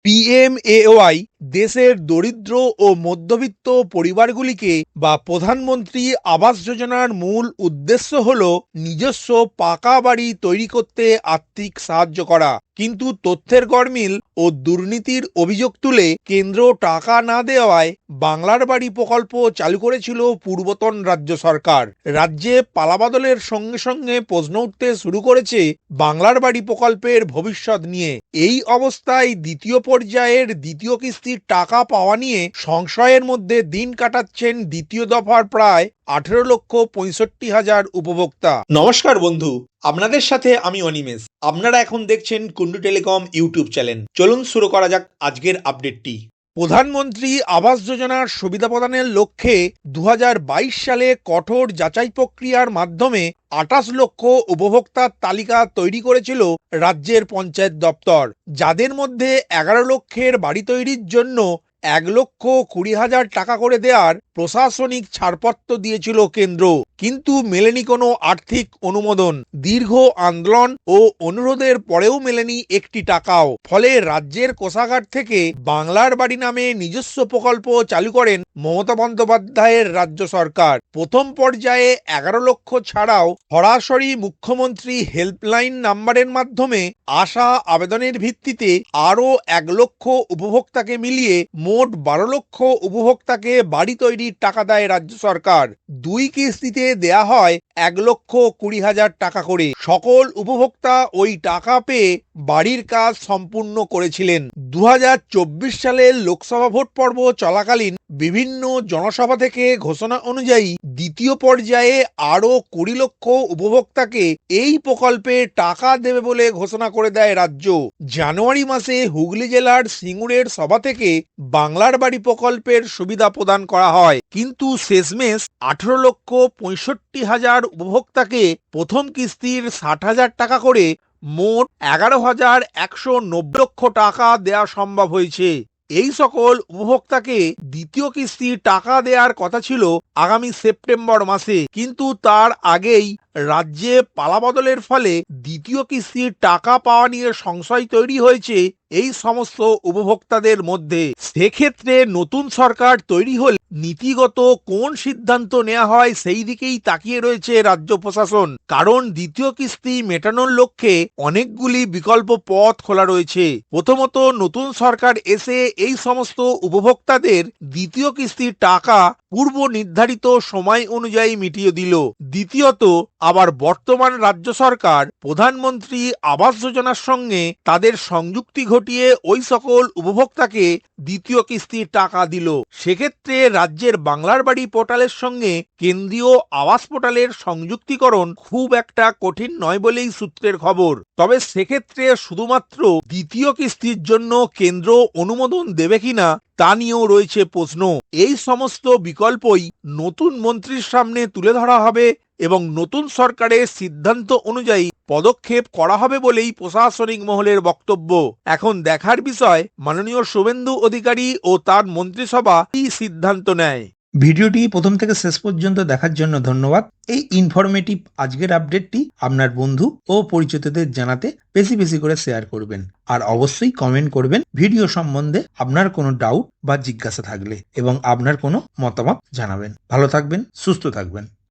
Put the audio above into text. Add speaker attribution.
Speaker 1: PMAY দেশের দরিদ্র ও মধ্যবিত্ত পরিবারগুলিকে বা প্রধানমন্ত্রী আবাস যোজনার মূল উদ্দেশ্য হল নিজস্ব পাকা বাড়ি তৈরি করতে আর্থিক সাহায্য করা। কিন্তু তথ্যের গরমিল ও দুর্নীতির অভিযোগ তুলে কেন্দ্র টাকা না দেওয়ায় বাংলার বাড়ি প্রকল্প চালু করেছিল পূর্বতন রাজ্য সরকার। রাজ্যে পালাবদলের সঙ্গে সঙ্গে প্রশ্ন উঠতে শুরু করেছে বাংলার বাড়ি প্রকল্পের ভবিষ্যৎ নিয়ে। এই অবস্থায় দ্বিতীয় পর্যায়ের দ্বিতীয় কিস্তির টাকা পাওয়া নিয়ে সংশয়ের মধ্যে দিন কাটাচ্ছেন দ্বিতীয় দফার প্রায় 18,65,000 উপভোক্তা। নমস্কার বন্ধু, আপনাদের সাথে আমি অনিমেষ। আপনারা এখন দেখছেন কুন্ডু টেলিকম ইউটিউব চ্যানেল। চলুন শুরু করা যাক আজকের আপডেটটি। প্রধানমন্ত্রী আবাস যোজনার সুবিধা প্রদানের লক্ষ্যে 2022 সালে কঠোর যাচাই প্রক্রিয়ার মাধ্যমে 28 লক্ষ উপভোক্তার তালিকা তৈরি করেছিল রাজ্যের পঞ্চায়েত দপ্তর, যাদের মধ্যে 11 লক্ষের বাড়ি তৈরির জন্য 1,20,000 টাকা করে দেওয়ার প্রশাসনিক ছাড়পত্র দিয়েছিল কেন্দ্র, কিন্তু মেলেনি কোনো আর্থিক অনুমোদন। দীর্ঘ আন্দোলন ও অনুরোধের পরেও মেলেনি একটি টাকাও। ফলে রাজ্যের কোষাগার থেকে বাংলার বাড়ি নামে নিজস্ব প্রকল্প চালু করেন মমতা বন্দ্যোপাধ্যায়ের রাজ্য সরকার। প্রথম পর্যায়ে 11 লক্ষ ছাড়াও সরাসরি মুখ্যমন্ত্রী হেল্পলাইন নাম্বারের মাধ্যমে আসা আবেদনের ভিত্তিতে আরও 1 লক্ষ উপভোক্তাকে মিলিয়ে মোট 12 লক্ষ উপভোক্তাকে বাড়ি তৈরির টাকা দেয় রাজ্য সরকার। 2 কিস্তিতে দেয়া হয় 1,20,000 টাকা করে। সকল উপভোক্তা ওই টাকা পেয়ে বাড়ির কাজ সম্পূর্ণ করেছিলেন। 2024 সালের লোকসভা ভোট পর্ব চলাকালীন বিভিন্ন জনসভা থেকে ঘোষণা অনুযায়ী দ্বিতীয় পর্যায়ে আরও 20 লক্ষ উপভোক্তাকে এই প্রকল্পে টাকা দেবে বলে ঘোষণা করে দেয় রাজ্য। জানুয়ারি মাসে হুগলি জেলার সিঙ্গুরের সভা থেকে বাংলার বাড়ি প্রকল্পের সুবিধা প্রদান করা হয়, কিন্তু শেষমেশ 18,65,000 উপভোক্তাকে প্রথম কিস্তির 60,000 টাকা করে মোট 11,190 লক্ষ টাকা দেওয়া সম্ভব হয়েছে। এই সকল উপভোক্তাকে দ্বিতীয় কিস্তির টাকা দেওয়ার কথা ছিল আগামী সেপ্টেম্বর মাসে, কিন্তু তার আগেই রাজ্যে পালাবদলের ফলে দ্বিতীয় কিস্তির টাকা পাওয়া নিয়ে সংশয় তৈরি হয়েছে এই সমস্ত উপভোক্তাদের মধ্যে। সেক্ষেত্রে নতুন সরকার তৈরি হলে নীতিগত কোন সিদ্ধান্ত নেওয়া হয় সেই দিকেই তাকিয়ে রয়েছে রাজ্য প্রশাসন, কারণ দ্বিতীয় কিস্তি মেটানোর লক্ষ্যে অনেকগুলি বিকল্প পথ খোলা রয়েছে। প্রথমত, নতুন সরকার এসে এই সমস্ত উপভোক্তাদের দ্বিতীয় কিস্তির টাকা পূর্ব নির্ধারিত সময় অনুযায়ী মিটিয়ে দিল। দ্বিতীয়ত, আবার বর্তমান রাজ্য সরকার প্রধানমন্ত্রী আবাস যোজনার সঙ্গে তাদের সংযুক্তি ঘটিয়ে ওই সকল উপভোক্তাকে দ্বিতীয় কিস্তির টাকা দিল। সেক্ষেত্রে রাজ্যের বাংলার বাড়ি পোর্টালের সঙ্গে কেন্দ্রীয় আবাস পোর্টালের সংযুক্তিকরণ খুব একটা কঠিন নয় বলেই সূত্রের খবর। তবে সেক্ষেত্রে শুধুমাত্র দ্বিতীয় কিস্তির জন্য কেন্দ্র অনুমোদন দেবে কিনা তা নিয়েও রয়েছে প্রশ্ন। এই সমস্ত বিকল্পই নতুন মন্ত্রীর সামনে তুলে ধরা হবে এবং নতুন সরকারের সিদ্ধান্ত অনুযায়ী পদক্ষেপ করা হবে বলেই প্রশাসনিক মহলের বক্তব্য। এখন দেখার বিষয় মাননীয় শুভেন্দু অধিকারী ও তার মন্ত্রিসভা কি সিদ্ধান্ত নেয়।
Speaker 2: ভিডিওটি প্রথম থেকে শেষ পর্যন্ত দেখার জন্য ধন্যবাদ। এই ইনফরমেটিভ আজকের আপডেটটি আপনার বন্ধু ও পরিচিতদের জানাতে বেশি বেশি করে শেয়ার করবেন, আর অবশ্যই কমেন্ট করবেন ভিডিও সম্বন্ধে আপনার কোনো ডাউট বা জিজ্ঞাসা থাকলে, এবং আপনার কোনো মতামত জানাবেন। ভালো থাকবেন, সুস্থ থাকবেন।